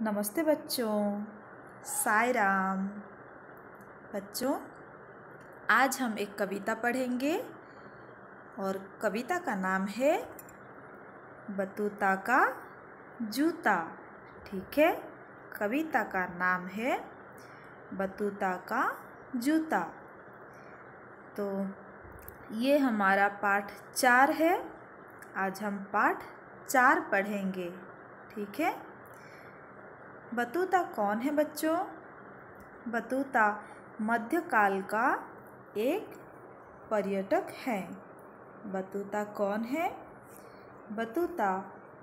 नमस्ते बच्चों, साई राम। बच्चों, आज हम एक कविता पढ़ेंगे और कविता का नाम है बतूता का जूता। ठीक है, कविता का नाम है बतूता का जूता। तो ये हमारा पाठ 4 है। आज हम पाठ 4 पढ़ेंगे। ठीक है। बतूता कौन है बच्चों? बतूता मध्यकाल का एक पर्यटक है। बतूता कौन है? बतूता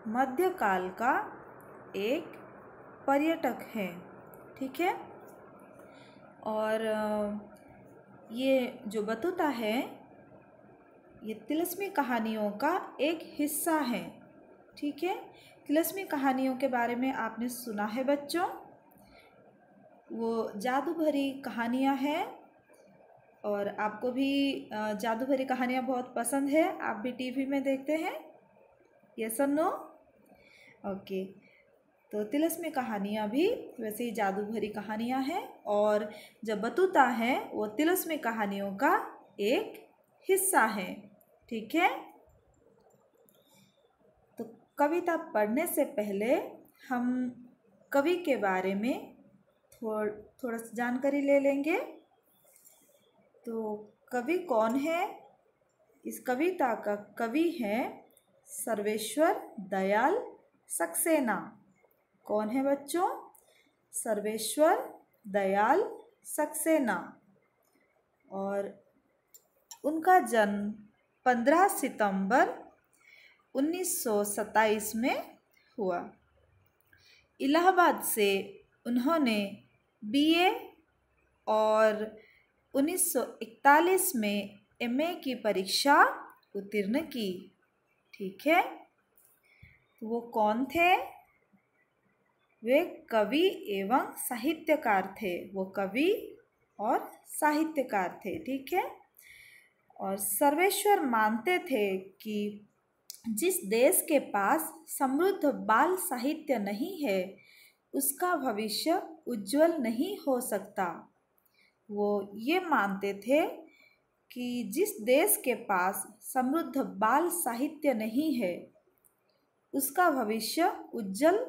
मध्यकाल का एक पर्यटक है। ठीक है। और ये जो बतूता है, ये तिलिस्मी कहानियों का एक हिस्सा है। ठीक है। तिलिस्मी कहानियों के बारे में आपने सुना है बच्चों। वो जादू भरी कहानियाँ हैं और आपको भी जादू भरी कहानियाँ बहुत पसंद है। आप भी टीवी में देखते हैं, यस और नो? ओके। तो तिलिस्मी कहानियाँ भी वैसे ही जादू भरी कहानियाँ हैं और जो बतूता है वो तिलिस्मी कहानियों का एक हिस्सा है। ठीक है। तो कविता पढ़ने से पहले हम कवि के बारे में थोड़ा सा जानकारी ले लेंगे। तो कवि कौन है? इस कविता का कवि है सर्वेश्वर दयाल सक्सेना। कौन है बच्चों? सर्वेश्वर दयाल सक्सेना। और उनका जन्म 15 सितंबर 1927 में हुआ। इलाहाबाद से उन्होंने बीए और 1941 में एमए की परीक्षा उत्तीर्ण की। ठीक है। वो कौन थे? वे कवि एवं साहित्यकार थे। वो कवि और साहित्यकार थे। ठीक है। और सर्वेश्वर मानते थे कि जिस देश के पास समृद्ध बाल साहित्य नहीं है उसका भविष्य उज्जवल नहीं हो सकता। वो ये मानते थे कि जिस देश के पास समृद्ध बाल साहित्य नहीं है उसका भविष्य उज्जवल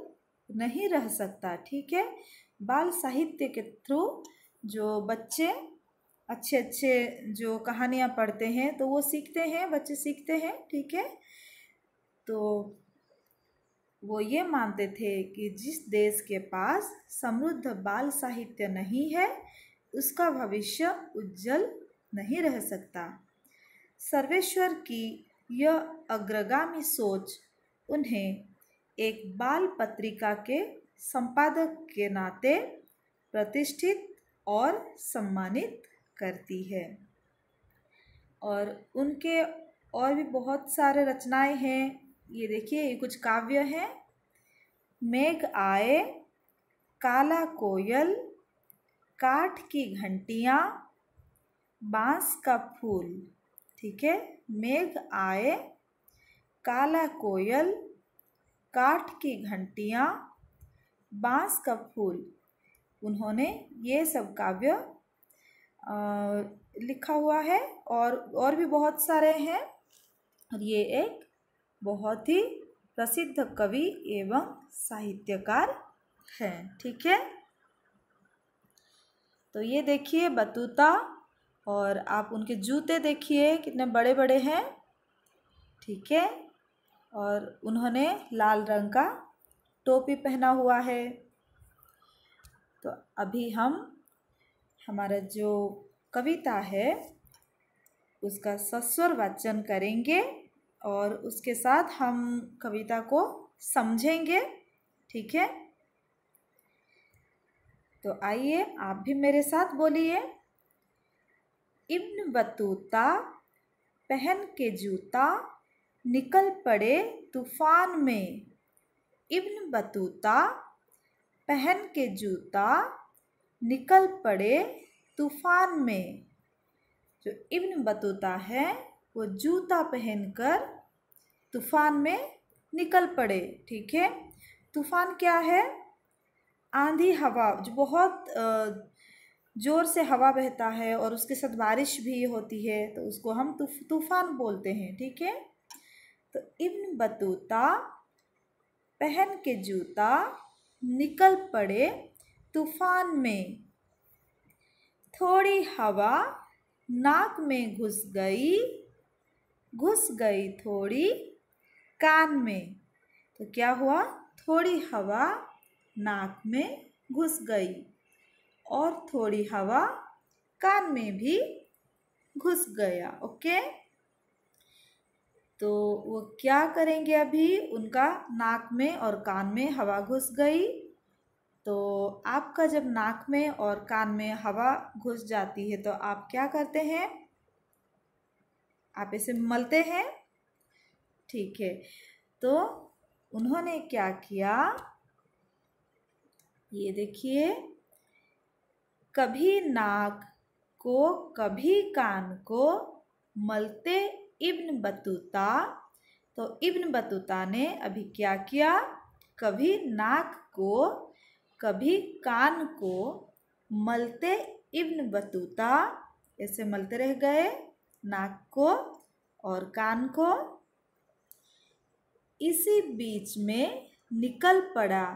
नहीं रह सकता। ठीक है। बाल साहित्य के थ्रू जो बच्चे अच्छे जो कहानियाँ पढ़ते हैं तो वो सीखते हैं, बच्चे सीखते हैं। ठीक है। तो वो ये मानते थे कि जिस देश के पास समृद्ध बाल साहित्य नहीं है उसका भविष्य उज्जवल नहीं रह सकता। सर्वेश्वर की यह अग्रगामी सोच उन्हें एक बाल पत्रिका के संपादक के नाते प्रतिष्ठित और सम्मानित करती है। और उनके और भी बहुत सारे रचनाएं हैं। ये देखिए, ये कुछ काव्य हैं। मेघ आए, काला कोयल, काठ की घंटियाँ, बांस का फूल। ठीक है। मेघ आए, काला कोयल, काठ की घंटियाँ, बांस का फूल। उन्होंने ये सब काव्य लिखा हुआ है और भी बहुत सारे हैं। और ये एक बहुत ही प्रसिद्ध कवि एवं साहित्यकार हैं। ठीक है। तो ये देखिए बतूता, और आप उनके जूते देखिए कितने बड़े बड़े हैं। ठीक है। और उन्होंने लाल रंग का टोपी पहना हुआ है। तो अभी हम हमारा जो कविता है उसका सस्वर वाचन करेंगे और उसके साथ हम कविता को समझेंगे। ठीक है। तो आइए आप भी मेरे साथ बोलिए। इब्न बतूता पहन के जूता निकल पड़े तूफान में। इब्न बतूता पहन के जूता निकल पड़े तूफान में। जो इब्न बतूता है वो जूता पहनकर तूफान में निकल पड़े। ठीक है। तूफान क्या है? आंधी हवा जो बहुत ज़ोर से हवा बहता है और उसके साथ बारिश भी होती है तो उसको हम तूफान बोलते हैं। ठीक है, तो इब्न बतूता पहन के जूता निकल पड़े तूफान में। थोड़ी हवा नाक में घुस गई थोड़ी कान में। तो क्या हुआ, थोड़ी हवा नाक में घुस गई और थोड़ी हवा कान में भी घुस गया। ओके, तो वो क्या करेंगे, अभी उनका नाक में और कान में हवा घुस गई। तो आपका जब नाक में और कान में हवा घुस जाती है तो आप क्या करते हैं, आप इसे मलते हैं। ठीक है, तो उन्होंने क्या किया, ये देखिए, कभी नाक को कभी कान को मलते इब्न बतूता। तो इब्न बतूता ने अभी क्या किया, कभी नाक को कभी कान को मलते इब्न बतूता, ऐसे मलते रह गए नाक को और कान को। इसी बीच में निकल पड़ा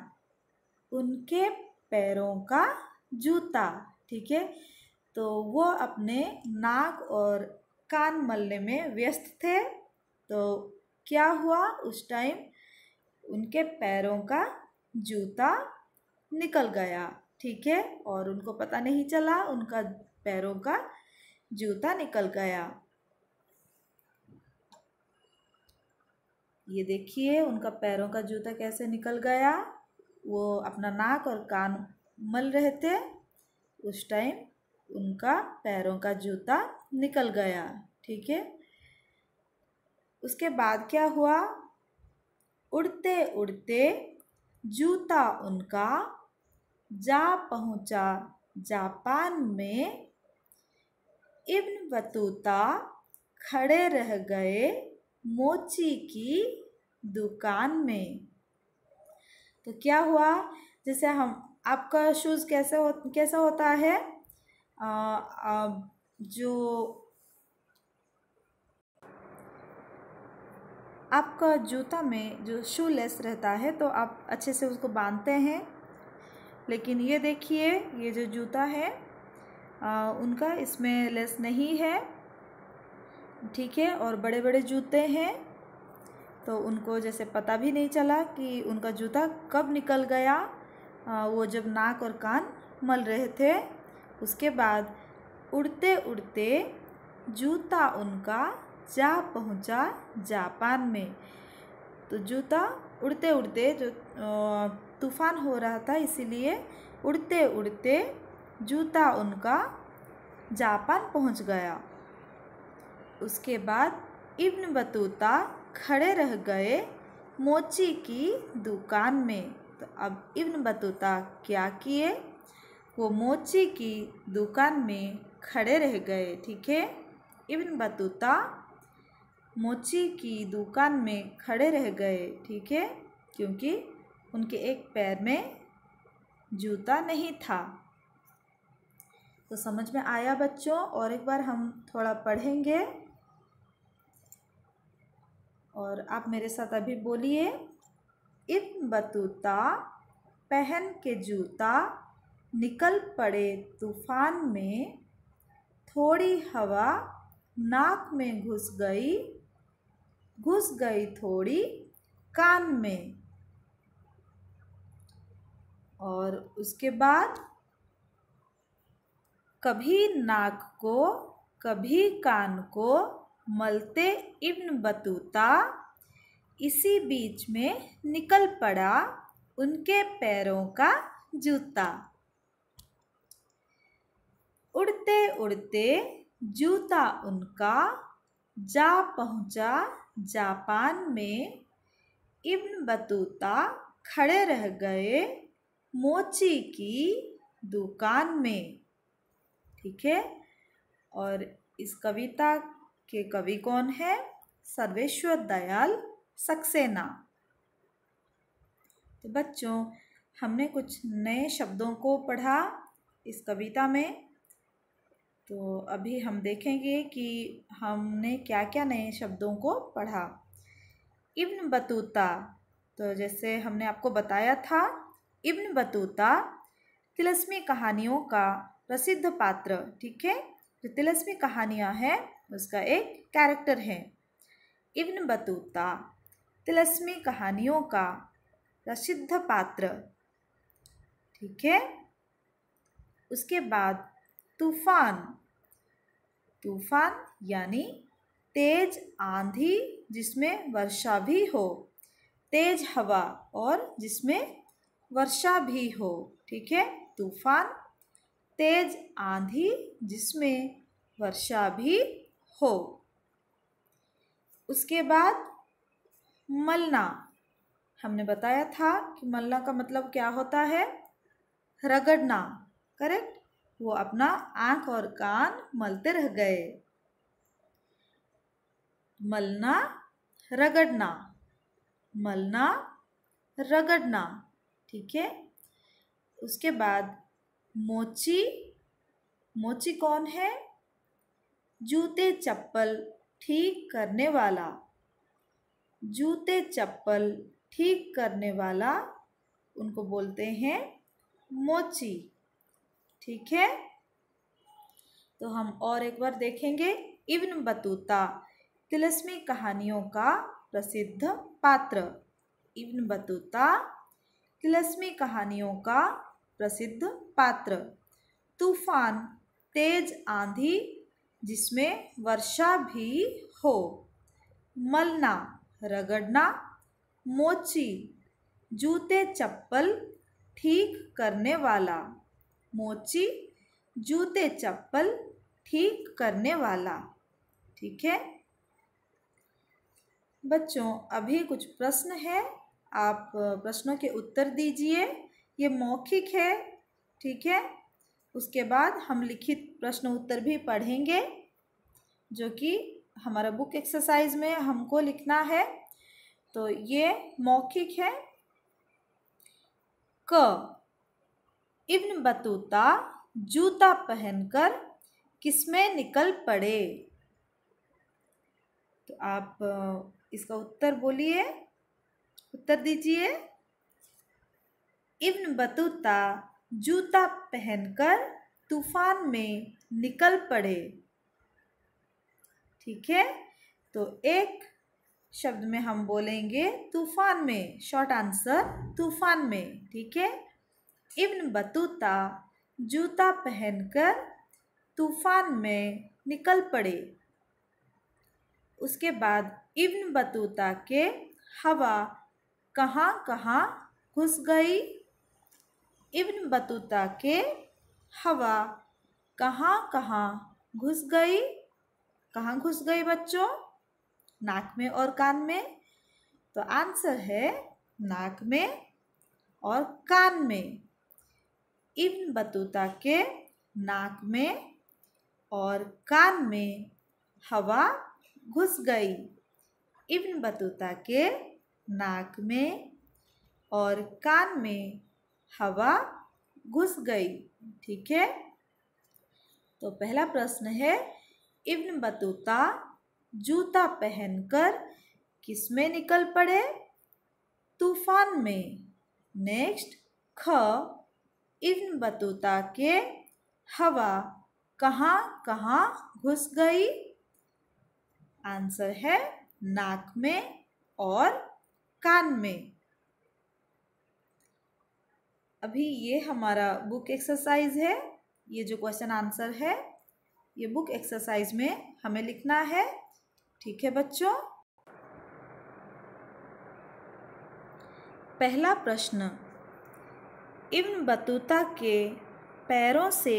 उनके पैरों का जूता। ठीक है, तो वो अपने नाक और कान मलने में व्यस्त थे। तो क्या हुआ, उस टाइम उनके पैरों का जूता निकल गया। ठीक है, और उनको पता नहीं चला उनका पैरों का जूता निकल गया। ये देखिए उनका पैरों का जूता कैसे निकल गया। वो अपना नाक और कान मल रहे थे, उस टाइम उनका पैरों का जूता निकल गया। ठीक है, उसके बाद क्या हुआ, उड़ते उड़ते जूता उनका जा पहुंचा जापान में। इब्न बतूता खड़े रह गए मोची की दुकान में। तो क्या हुआ, जैसे हम आपका शूज़ कैसा होता है, जो आपका जूता में जो शू लेस रहता है तो आप अच्छे से उसको बांधते हैं। लेकिन ये देखिए, ये जो जूता है उनका इसमें लेस नहीं है। ठीक है, और बड़े बड़े जूते हैं तो उनको जैसे पता भी नहीं चला कि उनका जूता कब निकल गया। वो जब नाक और कान मल रहे थे, उसके बाद उड़ते उड़ते जूता उनका जा पहुंचा जापान में। तो जूता उड़ते उड़ते, जो तूफान हो रहा था इसीलिए उड़ते उड़ते जूता उनका जापान पहुंच गया। उसके बाद इब्न बतूता खड़े रह गए मोची की दुकान में। तो अब इब्न बतूता क्या किए, वो मोची की दुकान में खड़े रह गए। ठीक है, इब्न बतूता मोची की दुकान में खड़े रह गए। ठीक है, क्योंकि उनके एक पैर में जूता नहीं था। तो समझ में आया बच्चों? और एक बार हम थोड़ा पढ़ेंगे और आप मेरे साथ अभी बोलिए। इब्न बतूता पहन के जूता निकल पड़े तूफान में। थोड़ी हवा नाक में घुस गई थोड़ी कान में। और उसके बाद कभी नाक को कभी कान को मलते इब्न बतूता, इसी बीच में निकल पड़ा उनके पैरों का जूता। उड़ते उड़ते जूता उनका जा पहुंचा जापान में। इब्न बतूता खड़े रह गए मोची की दुकान में। ठीक है, और इस कविता के कवि कौन है? सर्वेश्वर दयाल सक्सेना। तो बच्चों, हमने कुछ नए शब्दों को पढ़ा इस कविता में। तो अभी हम देखेंगे कि हमने क्या क्या नए शब्दों को पढ़ा। इब्न बतूता, तो जैसे हमने आपको बताया था, इब्न बतूता तिलस्मी कहानियों का प्रसिद्ध पात्र, ठीक है। जो तिलस्मी कहानियाँ हैं उसका एक कैरेक्टर है। इब्न बतूता तिलस्मी कहानियों का प्रसिद्ध पात्र, ठीक है। उसके बाद तूफान, तूफान यानी तेज आंधी जिसमें वर्षा भी हो, तेज हवा और जिसमें वर्षा भी हो, ठीक है। तूफान, तेज आंधी जिसमें वर्षा भी हो। उसके बाद मलना, हमने बताया था कि मलना का मतलब क्या होता है, रगड़ना, करेक्ट। वो अपना आंख और कान मलते रह गए। मलना, रगड़ना, मलना, रगड़ना, ठीक है। उसके बाद मोची, मोची कौन है, जूते चप्पल ठीक करने वाला, जूते चप्पल ठीक करने वाला, उनको बोलते हैं मोची, ठीक है। तो हम और एक बार देखेंगे। इब्न बतूता तिलस्मी कहानियों का प्रसिद्ध पात्र, इब्न बतूता तिलस्मी कहानियों का प्रसिद्ध पात्र। तूफान, तेज आंधी जिसमें वर्षा भी हो। मलना, रगड़ना। मोची, जूते चप्पल ठीक करने वाला, मोची जूते चप्पल ठीक करने वाला, ठीक है। बच्चों अभी कुछ प्रश्न है, आप प्रश्नों के उत्तर दीजिए। ये मौखिक है, ठीक है। उसके बाद हम लिखित प्रश्न उत्तर भी पढ़ेंगे, जो कि हमारा बुक एक्सरसाइज में हमको लिखना है। तो ये मौखिक है। क, इब्न बतूता जूता पहनकर किसमें निकल पड़े। तो आप इसका उत्तर बोलिए, उत्तर दीजिए। इब्न बतूता जूता पहनकर तूफान में निकल पड़े, ठीक है। तो एक शब्द में हम बोलेंगे तूफान में, शॉर्ट आंसर तूफान में, ठीक है। इब्न बतूता जूता पहनकर तूफान में निकल पड़े। उसके बाद इब्न बतूता के हवा कहाँ कहाँ घुस गई। इब्न बतूता के हवा कहाँ कहाँ घुस गई। कहाँ घुस गई बच्चों, नाक में और कान में। तो आंसर है नाक में और कान में। इब्न बतूता के नाक में और कान में हवा घुस गई। इब्न बतूता के नाक में और कान में हवा घुस गई, ठीक है। तो पहला प्रश्न है, इब्न बतूता जूता पहनकर किसमें निकल पड़े, तूफान में। नेक्स्ट, ख, इब्न बतूता के हवा कहाँ कहाँ घुस गई। आंसर है नाक में और कान में। अभी ये हमारा बुक एक्सरसाइज है। ये जो क्वेश्चन आंसर है ये बुक एक्सरसाइज में हमें लिखना है, ठीक है बच्चों। पहला प्रश्न, इब्न बतूता के पैरों से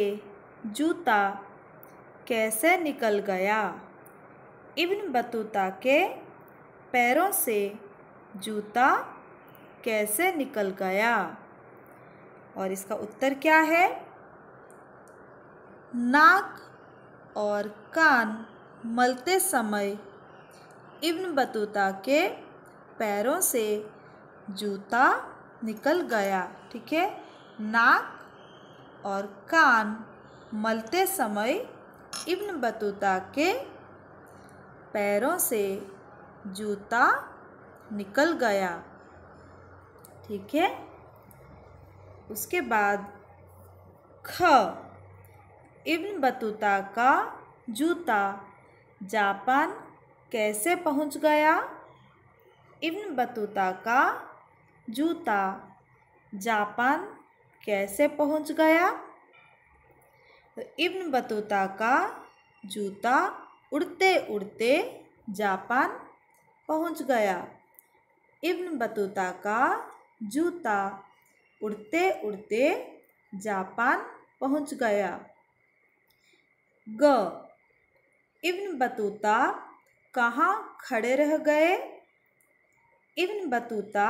जूता कैसे निकल गया। इब्न बतूता के पैरों से जूता कैसे निकल गया। और इसका उत्तर क्या है, नाक और कान मलते समय इब्न बतूता के पैरों से जूता निकल गया। ठीक है, नाक और कान मलते समय इब्न बतूता के पैरों से जूता निकल गया। ठीक है, उसके बाद ख, इब्न बतूता का जूता जापान कैसे पहुंच गया? इब्न बतूता का जूता जापान कैसे पहुंच गया? तो इब्न बतूता का जूता उड़ते उड़ते जापान पहुंच गया। इब्न बतूता का जूता उड़ते उड़ते जापान पहुंच गया। ग, इब्न बतूता कहाँ खड़े रह गए? इब्न बतूता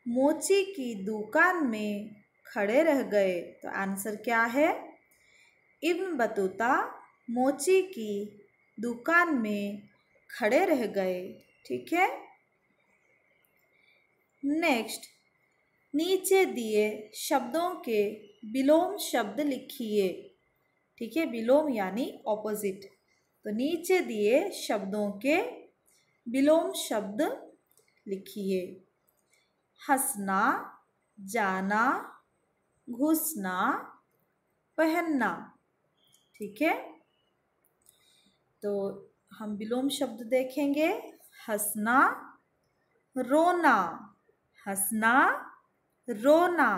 मोची की दुकान में खड़े रह गए। तो आंसर क्या है? इब्न बतूता मोची की दुकान में खड़े रह गए। ठीक है, नेक्स्ट, नीचे दिए शब्दों के विलोम शब्द लिखिए। ठीक है, विलोम यानी ऑपोजिट। तो नीचे दिए शब्दों के विलोम शब्द लिखिए। हंसना, जाना, घुसना, पहनना। ठीक है, तो हम विलोम शब्द देखेंगे। हंसना, रोना, हंसना, रोना।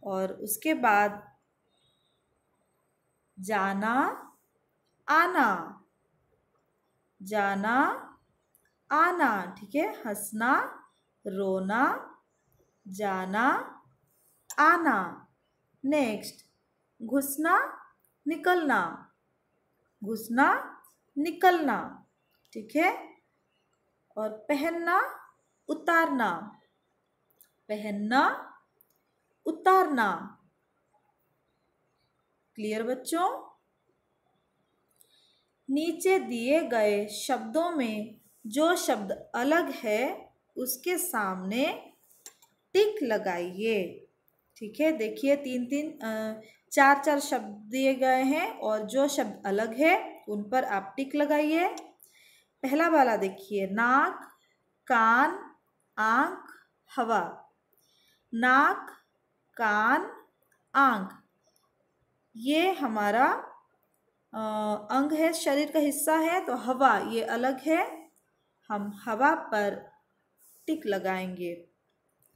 और उसके बाद जाना, आना, जाना, आना। ठीक है, हंसना, रोना, जाना, आना। नेक्स्ट, घुसना, निकलना, घुसना, निकलना। ठीक है, और पहनना, उतारना, पहनना, उतारना। क्लियर बच्चों? नीचे दिए गए शब्दों में जो शब्द अलग है उसके सामने टिक लगाइए। ठीक है, देखिए चार चार शब्द दिए गए हैं और जो शब्द अलग है उन पर आप टिक लगाइए। पहला वाला देखिए, नाक, कान, आँख, हवा। नाक, कान, आँख, ये हमारा अंग है, शरीर का हिस्सा है। तो हवा ये अलग है, हम हवा पर टिक लगाएंगे।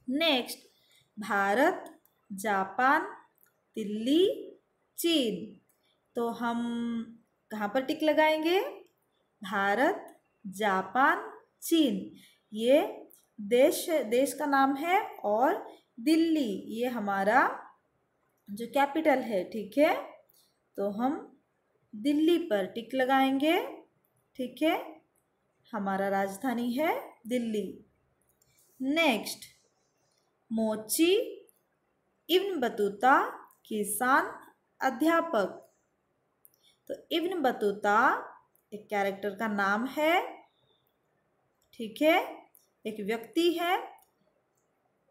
नेक्स्ट, भारत, जापान, दिल्ली, चीन। तो हम कहाँ पर टिक लगाएंगे? भारत, जापान, चीन, ये देश का नाम है और दिल्ली ये हमारा जो कैपिटल है। ठीक है, तो हम दिल्ली पर टिक लगाएंगे। ठीक है, हमारा राजधानी है दिल्ली। नेक्स्ट, मोची, इब्न बतूता किसान, अध्यापक। तो इब्न बतूता एक कैरेक्टर का नाम है। ठीक है, एक व्यक्ति है,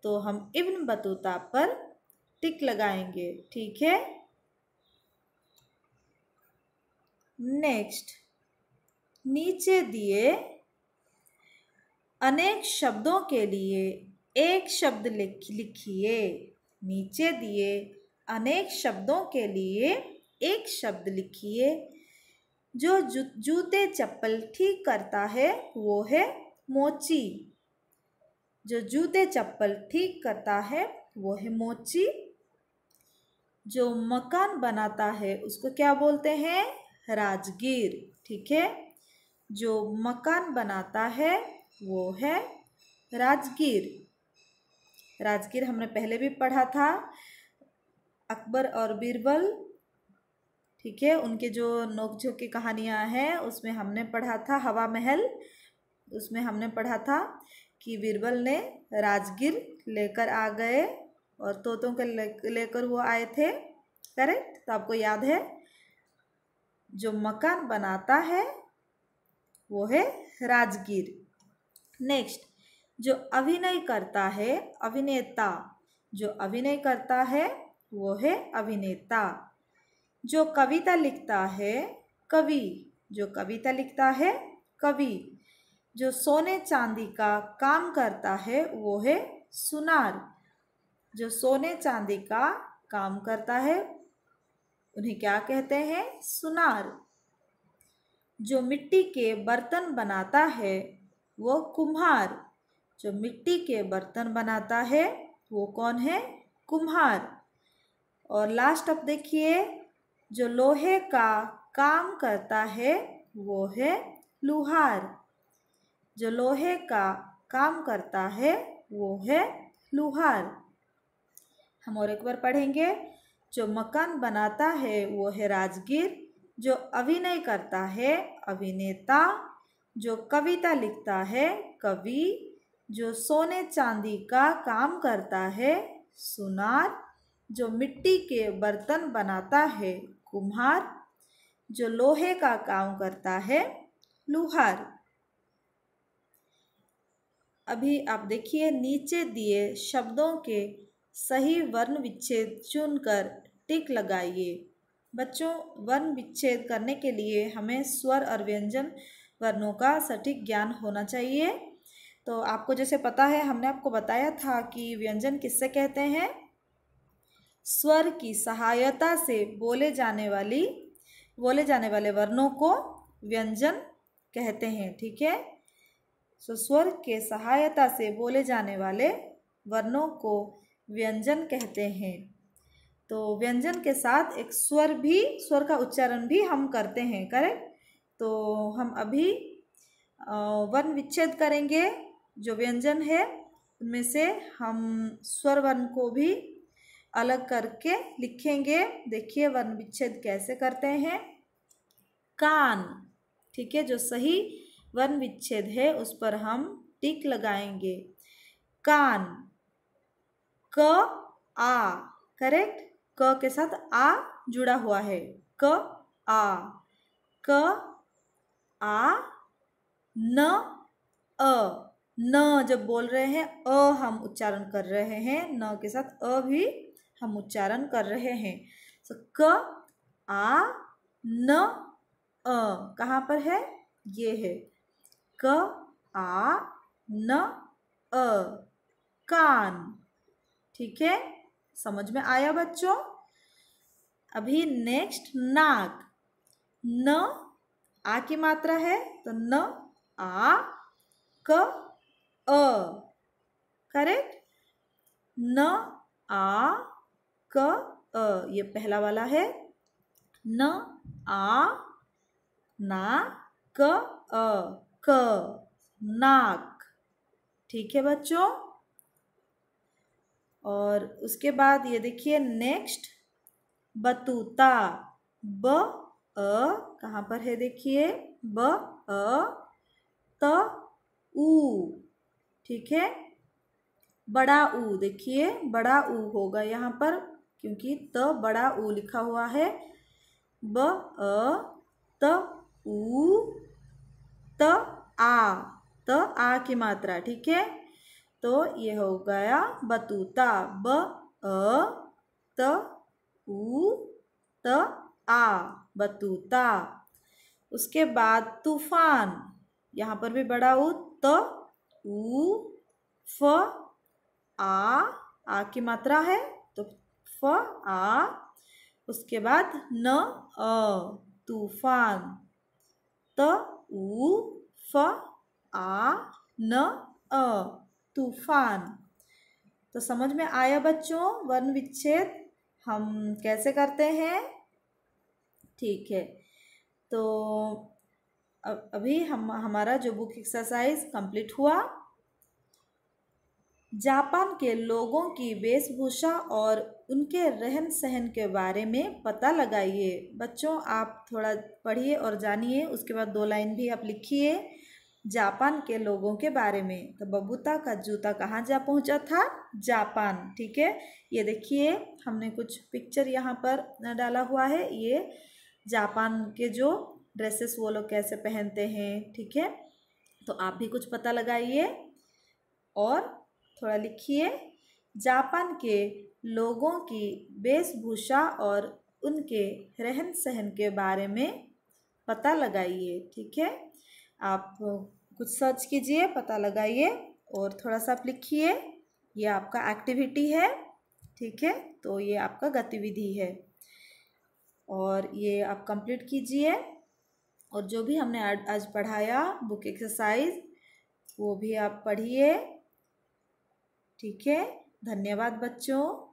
तो हम इब्न बतूता पर टिक लगाएंगे। ठीक है, नेक्स्ट, नीचे दिए अनेक शब्दों के लिए एक शब्द लिखिए। नीचे दिए अनेक शब्दों के लिए एक शब्द लिखिए। जो जूते चप्पल ठीक करता है वो है मोची। जो जूते चप्पल ठीक करता है वो है मोची। जो मकान बनाता है उसको क्या बोलते हैं? राजगीर। ठीक है, जो मकान बनाता है वो है राजगीर। राजगीर हमने पहले भी पढ़ा था, अकबर और बीरबल। ठीक है, उनके जो नोकझोंक की कहानियाँ हैं उसमें हमने पढ़ा था हवा महल। उसमें हमने पढ़ा था कि बीरबल ने राजगीर लेकर आ गए और तोतों के लेकर वो आए थे। करेक्ट? तो आपको याद है, जो मकान बनाता है वो है राजगीर। नेक्स्ट, जो अभिनय करता है अभिनेता, जो अभिनय करता है वो है अभिनेता। जो कविता लिखता है कवि, जो कविता लिखता है कवि। जो सोने चांदी का काम करता है वो है सुनार, जो सोने चांदी का काम करता है उन्हें क्या कहते हैं? सुनार। जो मिट्टी के बर्तन बनाता है वो कुम्हार, जो मिट्टी के बर्तन बनाता है वो कौन है? कुम्हार। और लास्ट अब देखिए, जो लोहे का काम करता है वो है लुहार, जो लोहे का काम करता है वो है लुहार। हम और एक बार पढ़ेंगे। जो मकान बनाता है वो है राजगीर, जो अभिनय करता है अभिनेता, जो कविता लिखता है कवि, जो सोने चांदी का काम करता है सुनार, जो मिट्टी के बर्तन बनाता है कुम्हार, जो लोहे का काम करता है लुहार। अभी आप देखिए, नीचे दिए शब्दों के सही वर्ण विच्छेद चुनकर टिक लगाइए। बच्चों, वर्ण विच्छेद करने के लिए हमें स्वर और व्यंजन वर्णों का सटीक ज्ञान होना चाहिए। तो आपको जैसे पता है, हमने आपको बताया था कि व्यंजन किससे कहते हैं? स्वर की सहायता से बोले जाने वाले वर्णों को व्यंजन कहते हैं। ठीक है, स्वर के सहायता से बोले जाने वाले वर्णों को व्यंजन कहते हैं। तो व्यंजन के साथ एक स्वर का उच्चारण भी हम करते हैं, करेक्ट? तो हम अभी वर्ण विच्छेद करेंगे। जो व्यंजन है उनमें से हम स्वर वर्ण को भी अलग करके लिखेंगे। देखिए वर्ण विच्छेद कैसे करते हैं। कान, ठीक है, जो सही वर्ण विच्छेद है उस पर हम टिक लगाएंगे। कान। क आ, करेक्ट? क के साथ आ जुड़ा हुआ है। क आ। क आ। न अ। न जब बोल रहे हैं अ हम उच्चारण कर रहे हैं, न के साथ अ भी हम उच्चारण कर रहे हैं। तो क आ न अ कहाँ पर है? ये है क आ न अ, कान। ठीक है, समझ में आया बच्चों? अभी नेक्स्ट नाक। न आ की मात्रा है तो न आ क अ, करेक्ट? न आ क अ, ये पहला वाला है। न आ ना क अ, क, नाक। ठीक है बच्चों? और उसके बाद ये देखिए नेक्स्ट बतूता। ब अ कहाँ पर है? देखिए ब अ त उ, ठीक है। बड़ा ऊ, देखिए बड़ा ऊ होगा यहाँ पर क्योंकि त बड़ा ऊ लिखा हुआ है। ब अ त उ त आ की मात्रा, ठीक है। तो ये हो गया बतूता। ब अ त उ त आ, बतूता। उसके बाद तूफान। यहाँ पर भी बड़ा ऊ, त उ फ आ की मात्रा है तो फ आ। उसके बाद न अ, तूफान। त उ फ आ न अ, तूफान। तो समझ में आया बच्चों वर्ण विच्छेद हम कैसे करते हैं? ठीक है, तो अभी हमारा जो बुक एक्सरसाइज कंप्लीट हुआ। जापान के लोगों की वेशभूषा और उनके रहन सहन के बारे में पता लगाइए। बच्चों आप थोड़ा पढ़िए और जानिए, उसके बाद 2 लाइन भी आप लिखिए जापान के लोगों के बारे में। तो बबूता का जूता कहाँ जा पहुँचा था? जापान। ठीक है, ये देखिए हमने कुछ पिक्चर यहाँ पर डाला हुआ है। ये जापान के जो ड्रेसेस वो लोग कैसे पहनते हैं, ठीक है। तो आप भी कुछ पता लगाइए। और थोड़ा लिखिए, जापान के लोगों की वेशभूषा और उनके रहन सहन के बारे में पता लगाइए। ठीक है, आप कुछ सर्च कीजिए, पता लगाइए और थोड़ा सा आप लिखिए। ये आपका एक्टिविटी है। ठीक है, तो ये आपका गतिविधि है और ये आप कंप्लीट कीजिए। और जो भी हमने आज पढ़ाया बुक एक्सरसाइज, वो भी आप पढ़िए। ठीक है, धन्यवाद बच्चों।